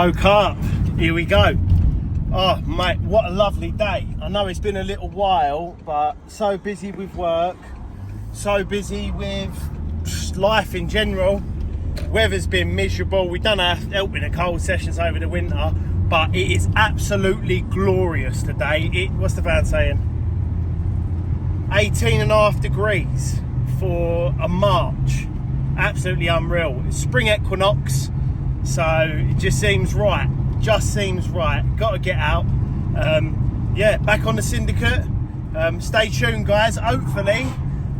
Hello Carp, here we go. Oh mate, what a lovely day. I know it's been a little while, but so busy with work, so busy with life in general. Weather's been miserable. We've done our helping the cold sessions over the winter, but it is absolutely glorious today. What's the fan saying? 18.5 degrees for a March. Absolutely unreal. It's spring equinox, so it just seems right. Got to get out. Yeah, back on the Syndicate. Stay tuned, guys. Hopefully,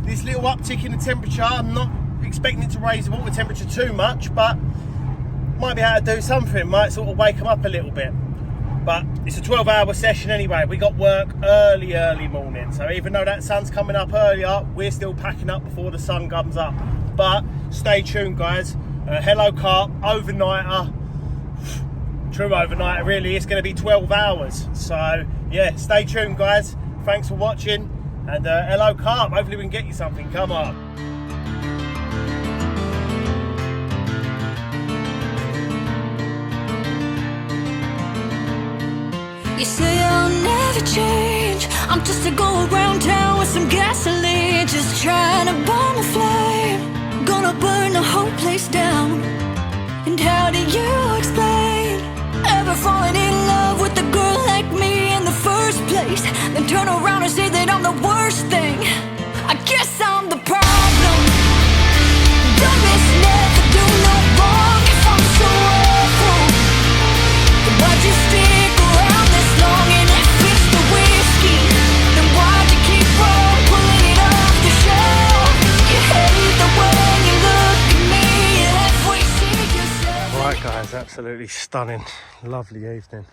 this little uptick in the temperature, I'm not expecting it to raise the water temperature too much, but might be able to do something. Might sort of wake them up a little bit. But it's a 12-hour session anyway. We got work early morning. So even though that sun's coming up earlier, we're still packing up before the sun comes up. But stay tuned, guys. Hello Carp, overnighter. True overnighter, really. It's going to be 12 hours. So yeah, stay tuned, guys. Thanks for watching. And hello Carp. Hopefully we can get you something. Come on. You say I'll never change. I'm just a go around town with some gasoline, just trying to burn a flame. Gonna burn the whole place down. And how do you explain ever falling in love with a girl like me in the first place, then turn around and say that I'm the worst thing? I guess I'm the problem. Dummies never do no wrong. If I'm so awful, then why'd you stick around this long? And if it's the whiskey, then why'd you keep on pulling it off the shelf? You hate the way you look at me, you halfway see yourself. Right guys, absolutely stunning, lovely evening.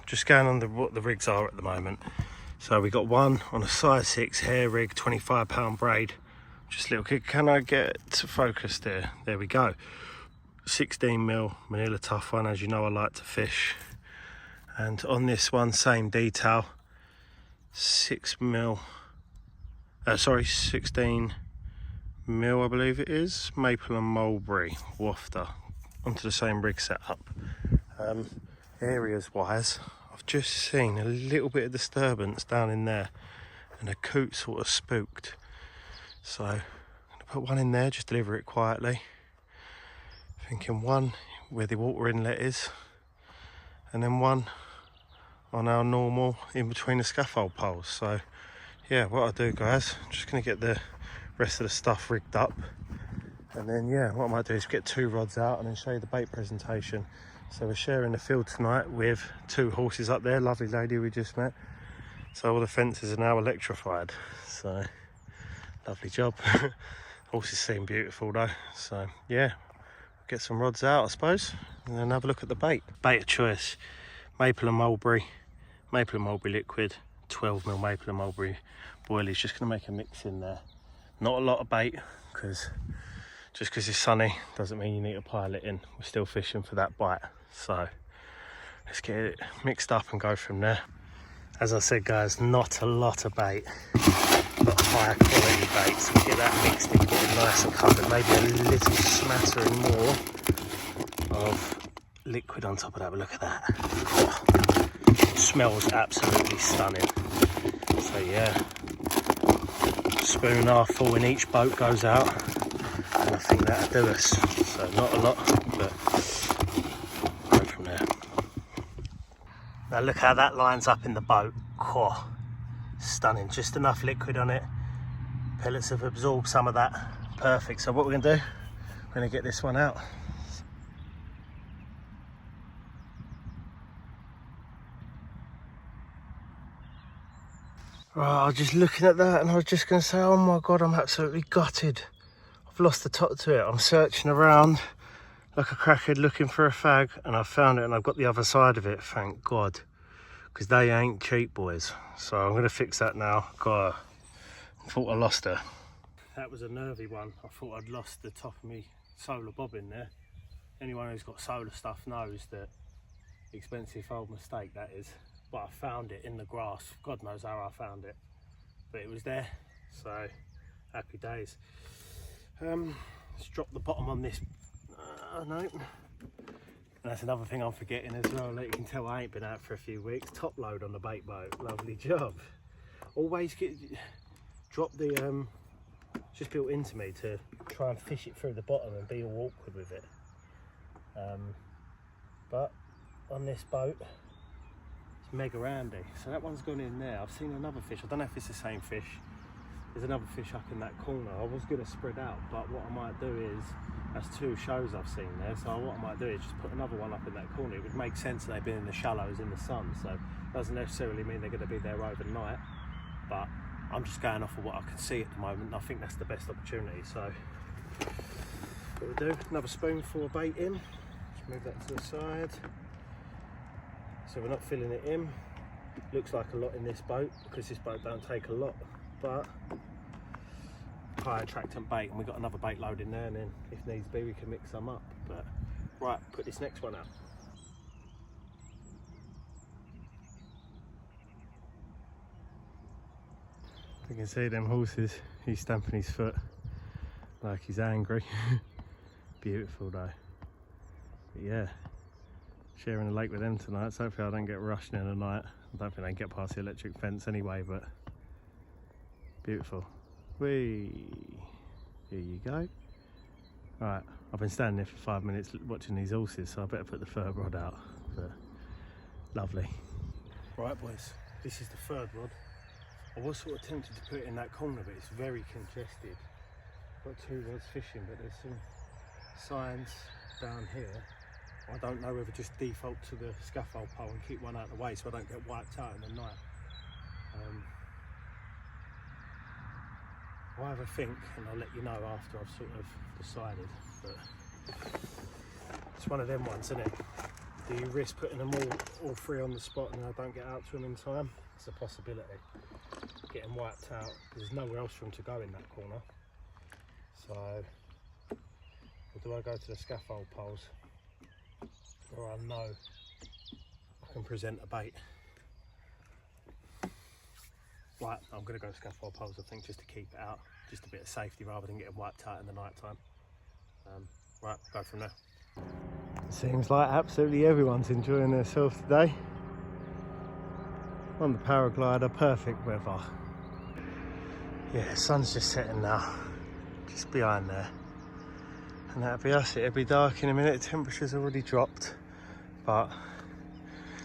Just going on what the rigs are at the moment. So we got one on a size 6 hair rig, 25-pound braid. Just a little kid. Can I get to focus there? There we go. 16mm Manila tough one. As you know, I like to fish. And on this one, same detail. 16mm, I believe it is. Maple and mulberry wafter onto the same rig setup. Areas wise, I've just seen a little bit of disturbance down in there, and a coot sort of spooked. So I'm gonna put one in there, just deliver it quietly. Thinking one where the water inlet is, and then one on our normal in between the scaffold poles. So yeah, what I'll do, guys, I'm just gonna get the rest of the stuff rigged up, and then yeah, what I might do is get 2 rods out and then show you the bait presentation. So we're sharing the field tonight with 2 horses up there, lovely lady we just met. So all the fences are now electrified, so lovely job. Horses seem beautiful though, so yeah, get some rods out I suppose, and then have a look at the bait. Bait of choice, maple and mulberry liquid, 12mm maple and mulberry boilies. Just gonna make a mix in there. Not a lot of bait, because just because it's sunny doesn't mean you need to pile it in. We're still fishing for that bite, so let's get it mixed up and go from there. As I said, guys, not a lot of bait, but higher quality bait, so we get that mixed in, get it nice and covered. Maybe a little smattering more of liquid on top of that, but look at that. Oh, it smells absolutely stunning. So yeah, spoon half full in each boat goes out, and I think that'll do us. So not a lot, but go from there. Now look how that lines up in the boat. Oh, stunning. Just enough liquid on it. Pellets have absorbed some of that. Perfect. So what we're gonna do, we're gonna get this one out. Right, I was just looking at that and I was just gonna say, oh my God, I'm absolutely gutted. I've lost the top to it. I'm searching around like a crackhead looking for a fag, and I found it and I've got the other side of it, thank God, because they ain't cheap, boys. So I'm gonna fix that now. God, I thought I lost her. That was a nervy one. I thought I'd lost the top of me solar bobbin there. Anyone who's got solar stuff knows that expensive old mistake that is. But I found it in the grass. God knows how I found it, but it was there. So happy days. Let's drop the bottom on this. No, And that's another thing I'm forgetting as well. Like you can tell I ain't been out for a few weeks. Top load on the bait boat, lovely job. Always drop the, just built into me to try and fish it through the bottom and be all awkward with it. But on this boat, it's mega handy. So that one's gone in there. I've seen another fish. I don't know if it's the same fish. There's another fish up in that corner. I was going to spread out, but what I might do is, that's 2 shows I've seen there, so what I might do is just put another one up in that corner. It would make sense that they've been in the shallows in the sun, so it doesn't necessarily mean they're going to be there overnight, but I'm just going off of what I can see at the moment, and I think that's the best opportunity. So what we'll do, another spoonful of bait in, just move that to the side, so we're not filling it in. Looks like a lot in this boat, because this boat don't take a lot, but high attractant bait, and we've got another bait load in there, and then if needs be we can mix some up. But right, put this next one out. You can see them horses, he's stamping his foot like he's angry. Beautiful though. But yeah, sharing a lake with them tonight, so hopefully I don't get rushed in the night. I don't think they can get past the electric fence anyway, but beautiful. Whee! Here you go. Alright, I've been standing there for 5 minutes watching these horses, so I better put the third rod out. But lovely. Right boys, this is the third rod. I was sort of tempted to put it in that corner, but it's very congested. Got 2 rods fishing, but there's some signs down here. I don't know whether just default to the scaffold pole and keep one out of the way so I don't get wiped out in the night. I'll have a think and I'll let you know after I've sort of decided, but it's one of them ones, isn't it? Do you risk putting them all 3 on the spot and I don't get out to them in time? It's a possibility. Getting wiped out, there's nowhere else for them to go in that corner. So, or do I go to the scaffold poles where I know I can present a bait? Right, I'm going to go scaffold poles, I think, just to keep it out, just a bit of safety rather than getting wiped out in the night time. Right, go from there. Seems like absolutely everyone's enjoying themselves today. On the paraglider, perfect weather. Yeah, sun's just setting now, just behind there. And that'll be us, it'll be dark in a minute, temperature's already dropped. But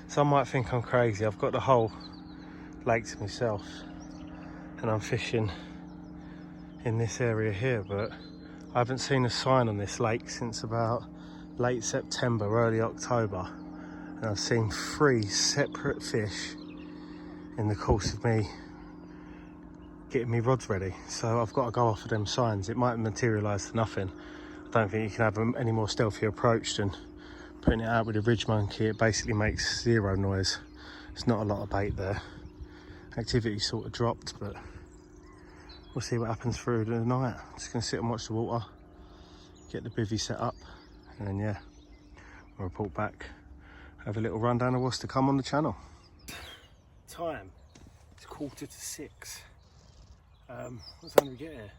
some might think I'm crazy, I've got the whole lake to myself and I'm fishing in this area here, but I haven't seen a sign on this lake since about late September, early October, and I've seen 3 separate fish in the course of me getting me rods ready, so I've got to go off of them signs. It might materialise to nothing. I don't think you can have any more stealthy approach than putting it out with a ridge monkey. It basically makes 0 noise. There's not a lot of bait there. Activity sort of dropped, but we'll see what happens through the night. I'm just going to sit and watch the water, get the bivvy set up, and then yeah, we'll report back, have a little rundown of what's to come on the channel. Time, it's 5:45. What time do we get here?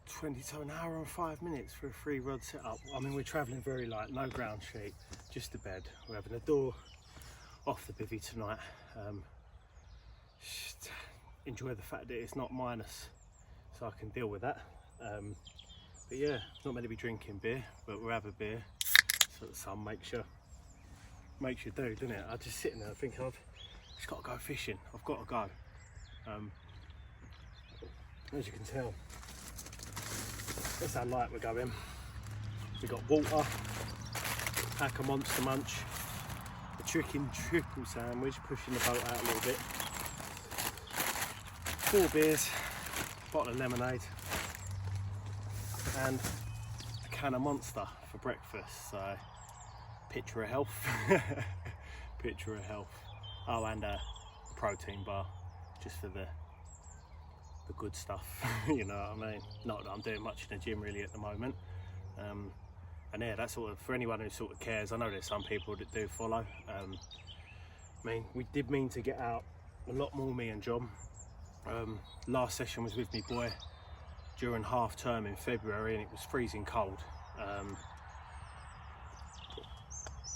22, an hour and 5 minutes for a 3 rod setup. I mean, we're travelling very light, no ground sheet, just a bed. We're having a door off the bivvy tonight. Just enjoy the fact that it's not minus, so I can deal with that. But yeah, not meant to be drinking beer, but we'll have a beer so the sun makes you do, doesn't it? I'm just sitting there thinking I've just got to go fishing. I've got to go. As you can tell, that's how light we're going. We've got water, pack of Monster Munch, a chicken triple sandwich, pushing the boat out a little bit, 4 beers, bottle of lemonade, and a can of Monster for breakfast. So, picture of health. Picture of health. Oh, and a protein bar, just for the good stuff. You know what I mean? Not that I'm doing much in the gym really at the moment. And yeah, that's sort of for anyone who sort of cares. I know there's some people that do follow. I mean, we did mean to get out a lot more, me and John. Last session was with me boy during half term in February, and it was freezing cold.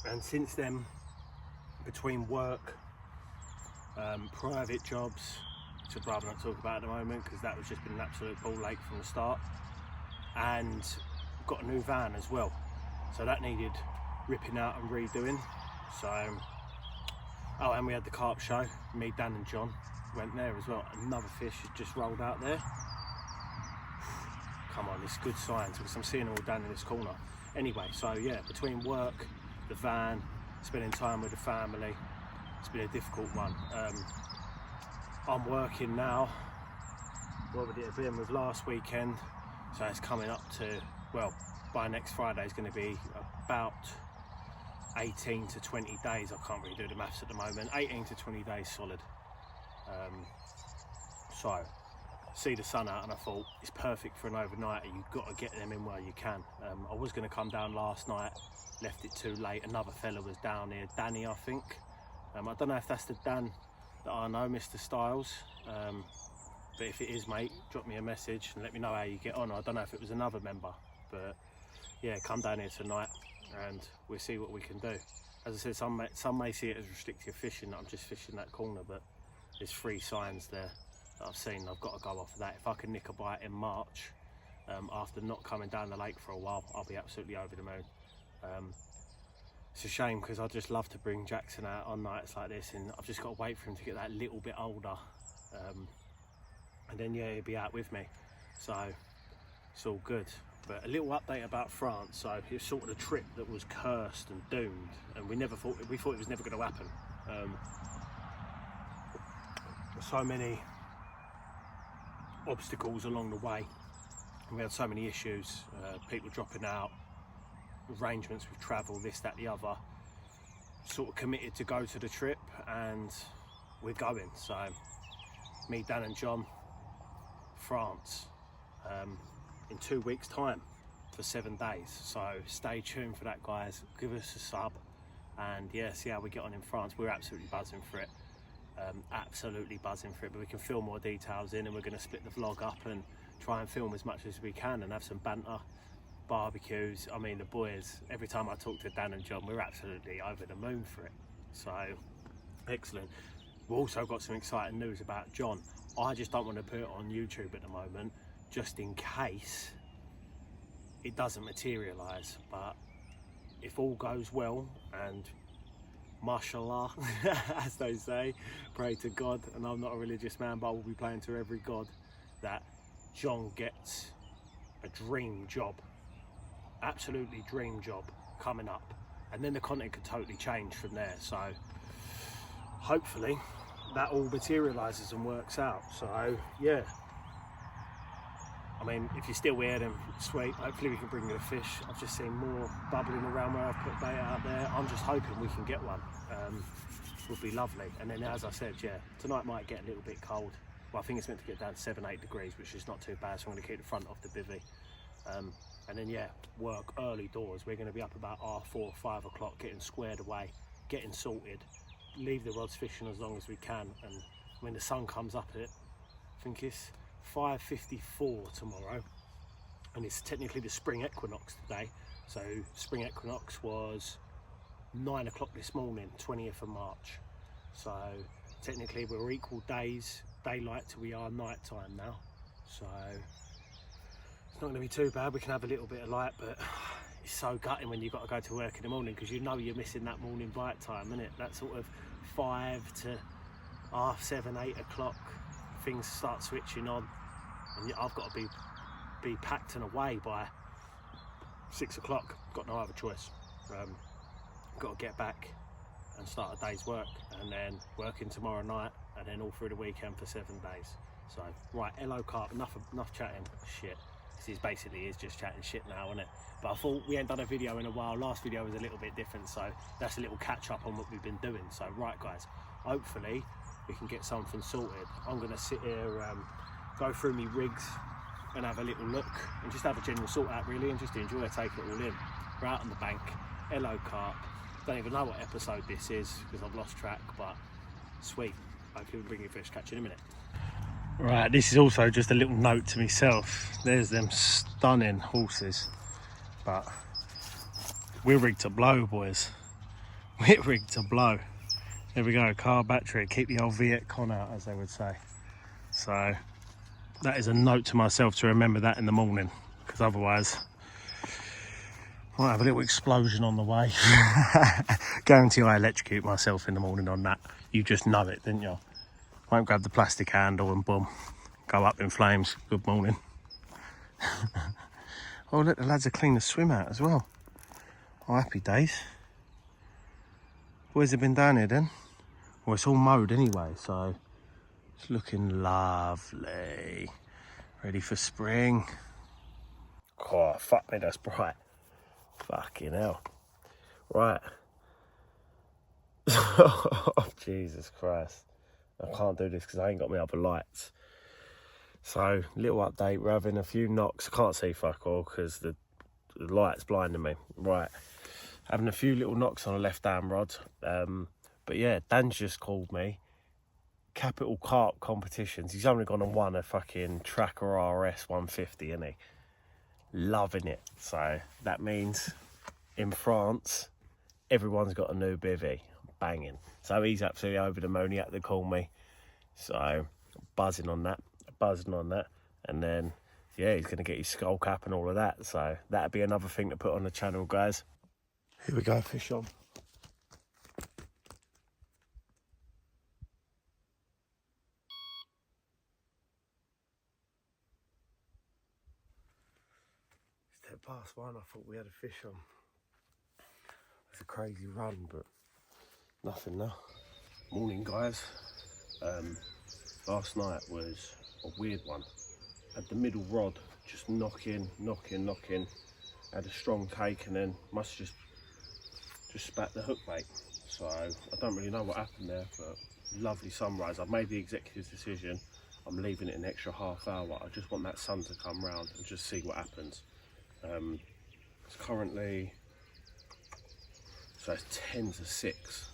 And since then, between work, private jobs, which I'd rather not talk about at the moment because that was just been an absolute ball ache from the start, and got a new van as well, so that needed ripping out and redoing. So oh, and we had the Carp show, me, Dan and John went there as well. Another fish has just rolled out there. Come on, it's good signs because I'm seeing them all down in this corner. Anyway, so yeah, between work, the van, spending time with the family, it's been a difficult one. I'm working now. What would it have been with last weekend? So it's coming up to, well, by next Friday it's going to be about 18 to 20 days. I can't really do the maths at the moment. 18 to 20 days solid. So see the sun out, and I thought it's perfect for an overnighter. You've got to get them in while you can. I was going to come down last night, left it too late. Another fella was down here, Danny I think. I don't know if that's the Dan that I know, Mr. Styles, but if it is, mate, drop me a message and let me know how you get on. I don't know if it was another member, but yeah, come down here tonight and we'll see what we can do. As I said, some may see it as restrictive fishing, that I'm just fishing that corner, but there's 3 signs there that I've seen. I've got to go off of that. If I can nick a bite in March, after not coming down the lake for a while, I'll be absolutely over the moon. It's a shame because I just love to bring Jackson out on nights like this, and I've just got to wait for him to get that little bit older, and then yeah, he'll be out with me, so it's all good. But a little update about France. So it was sort of the trip that was cursed and doomed, and we thought it was never going to happen. So many obstacles along the way, and we had so many issues, people dropping out, arrangements with travel, this, that, the other. Sort of committed to go to the trip, and we're going. So me, Dan and John, France, in 2 weeks time for 7 days. So stay tuned for that, guys. Give us a sub, and yeah, see how we get on in France. We're absolutely buzzing for it. Absolutely buzzing for it, but we can fill more details in, and we're going to split the vlog up and try and film as much as we can and have some banter, barbecues. I mean, the boys, every time I talk to Dan and John, we're absolutely over the moon for it. So excellent. We've also got some exciting news about John. I just don't want to put it on YouTube at the moment, just in case it doesn't materialise. But if all goes well, and mashallah, as they say, pray to God, and I'm not a religious man, but I will be praying to every God that John gets a dream job, absolutely dream job coming up, and then the content could totally change from there. So hopefully that all materialises and works out. So yeah, I mean, if you're still here, then sweet. Hopefully we can bring you a fish. I've just seen more bubbling around where I've put bait out there. I'm just hoping we can get one. Would be lovely. And then, as I said, yeah, tonight might get a little bit cold. Well, I think it's meant to get down to 7-8 degrees, which is not too bad, so I'm going to keep the front off the bivvy. And then yeah, work early doors. We're going to be up about 4 or 5 o'clock, getting squared away, getting sorted, leave the rods fishing as long as we can, and when the sun comes up at, I think it's 5:54 tomorrow, and it's technically the spring equinox today. So spring equinox was 9 o'clock this morning, 20th of March. So technically we're equal days, daylight till we are night time now. So it's not going to be too bad. We can have a little bit of light, but it's so gutting when you've got to go to work in the morning, because you know you're missing that morning bite time, isn't it? That sort of 5 to 7, 8 o'clock, things start switching on, and I've got to be packed and away by 6 o'clock. Got no other choice. Got to get back and start a day's work, and then working tomorrow night, and then all through the weekend for 7 days. So right, hello Carp, enough chatting shit. This basically is just chatting shit now, isn't it? But I thought we hadn't done a video in a while. Last video was a little bit different, so that's a little catch up on what we've been doing. So right guys, hopefully we can get something sorted. I'm going to sit here, go through me rigs and have a little look, and just have a general sort out really, and just enjoy, take it all in. We're out on the bank. Hello Carp. Don't even know what episode this is because I've lost track, but sweet. Hopefully we'll bring you fish. Catch you in a minute. Right, this is also just a little note to myself. There's them stunning horses, but we're rigged to blow, boys. Whip rig to blow. There we go, car battery, keep the old Viet Con out, as they would say. So that is a note to myself to remember that in the morning, because otherwise I might have a little explosion on the way. Guarantee I electrocute myself in the morning on that. You just know it, didn't you? Won't grab the plastic handle and boom, go up in flames. Good morning. Oh look, the lads are cleaning the swim out as well. Oh, happy days. Where's it been down here then? Well, it's all mowed anyway, so it's looking lovely. Ready for spring. Oh, fuck me, that's bright. Fucking hell. Right. Oh, Jesus Christ. I can't do this because I ain't got my other lights. So, little update, we're having a few knocks. I can't see fuck all because the light's blinding me. Right. Having a few little knocks on a left-hand rod. But yeah, Dan's just called me. Capital Carp competitions. He's only gone and won a fucking Tracker RS 150, isn't he? Loving it. So that means in France, everyone's got a new bivvy. Banging. So he's absolutely over the moon. He had to call me. So buzzing on that. And then, yeah, he's going to get his skull cap and all of that. So that'd be another thing to put on the channel, guys. Here we go, fish on. Step past one, I thought we had a fish on. It's a crazy run, but nothing now. Morning, guys. Last night was a weird one. Had the middle rod just knocking. Had a strong take and then must just spat the hook bait. So I don't really know what happened there, but lovely sunrise. I've made the executive decision. I'm leaving it an extra half hour. I just want that sun to come round and just see what happens. It's currently, so it's 10 to 6.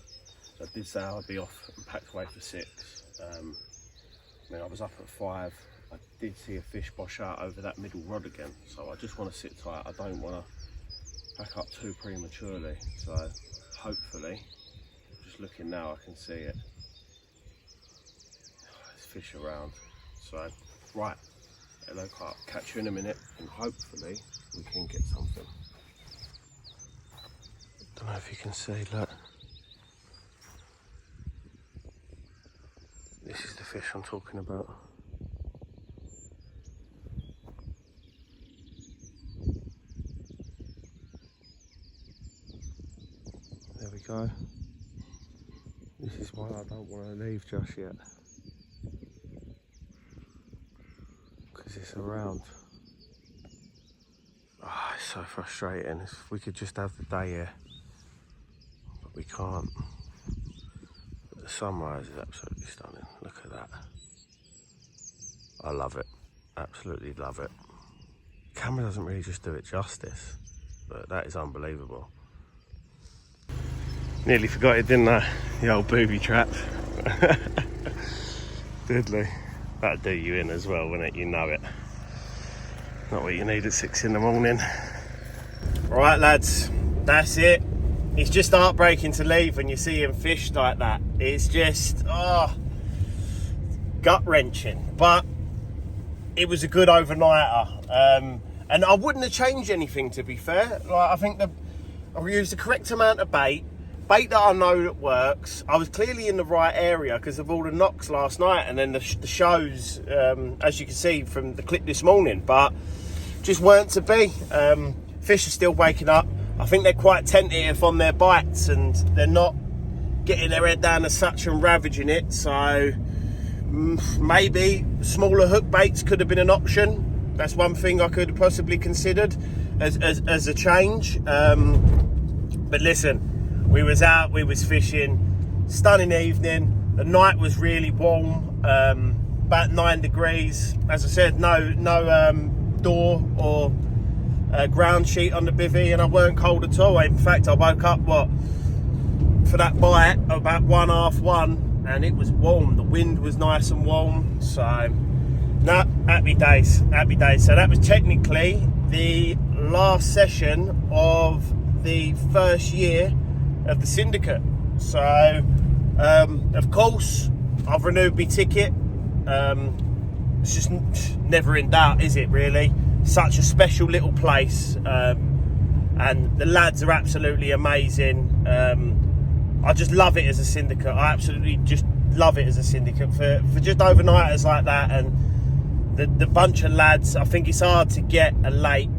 So I did say I'd be off and packed away for 6. I mean, I was up at 5. I did see a fish bosh out over that middle rod again. So I just want to sit tight. I don't want to pack up too prematurely. So hopefully, just looking now, I can see it. There's fish around. So, right. Hello, Carp. Catch you in a minute, and hopefully we can get something. Don't know if you can see, look. This is the fish I'm talking about. There we go. This is why I don't want to leave just yet. It's around. Oh, it's so frustrating. If we could just have the day here, but we can't. But the sunrise is absolutely stunning. Look at that. I love it. Absolutely love it. Camera doesn't really just do it justice, but that is unbelievable. Nearly forgot it, didn't I? The old booby trap. Diddly. That'd do you in as well, wouldn't it? You know it. Not what you need at 6 in the morning. Right, lads, that's it. It's just heartbreaking to leave when you're seeing fish like that. It's just, gut-wrenching. But it was a good overnighter. And I wouldn't have changed anything, to be fair. Like, I think I used the correct amount of bait that I know that works. I was clearly in the right area because of all the knocks last night and then the shows, as you can see from the clip this morning, but just weren't to be. Fish are still waking up. I think they're quite tentative on their bites and they're not getting their head down as such and ravaging it. So maybe smaller hook baits could have been an option. That's one thing I could have possibly considered as a change. But listen, we was out, we was fishing, stunning evening. The night was really warm, about 9 degrees. As I said, no door or ground sheet on the bivvy, and I weren't cold at all. In fact, I woke up for that bite about 1:30, and it was warm. The wind was nice and warm. So, no, happy days, happy days. So that was technically the last session of the first year of the Syndicate. So, of course, I've renewed my ticket. It's just never in doubt, is it, really? Such a special little place. And the lads are absolutely amazing. I just love it as a syndicate. I absolutely just love it as a syndicate for just overnighters like that, and the bunch of lads. I think it's hard to get a lake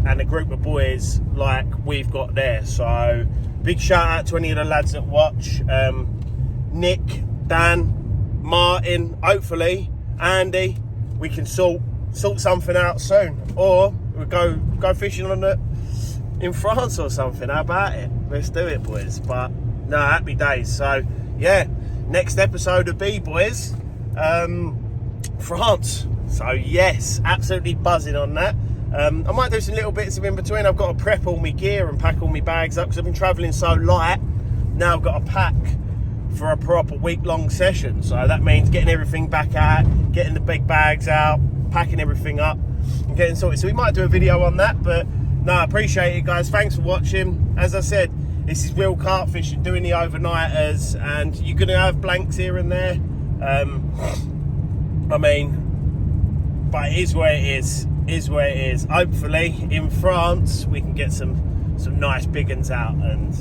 and a group of boys like we've got there. So big shout out to any of the lads that watch. Nick, Dan, Martin, hopefully Andy. We can sort something out soon, or we'll go fishing in France or something. How about it? Let's do it, boys. But no, happy days. So yeah, next episode will be, boys, France. So yes, absolutely buzzing on that. I might do some little bits of in between. I've got to prep all my gear and pack all my bags up because I've been travelling so light. Now I've got to pack for a proper week-long session. So that means getting everything back out, getting the big bags out, packing everything up and getting sorted. So we might do a video on that, but no, I appreciate it, guys. Thanks for watching. As I said, this is real carp fishing, doing the overnighters, and you're going to have blanks here and there. I mean, but it is where it is where it is. Hopefully in France we can get some nice big uns out, and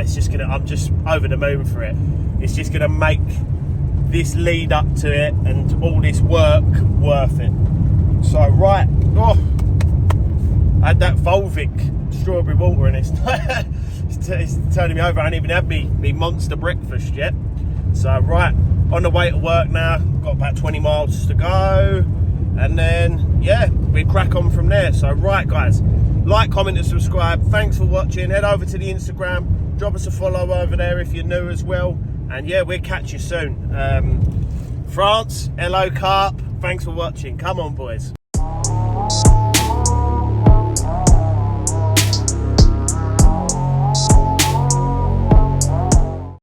it's just gonna, I'm just over the moon for it. It's just gonna make this lead up to it and all this work worth it. So right, I had that Volvic strawberry water and it's turning me over. I ain't even had me monster breakfast yet. So right, on the way to work now. Got about 20 miles to go, and then yeah, we crack on from there. So right, guys, like, comment and subscribe. Thanks for watching. Head over to the Instagram, drop us a follow over there if you're new as well, and yeah, we'll catch you soon. France, hello Carp, thanks for watching. Come on, boys.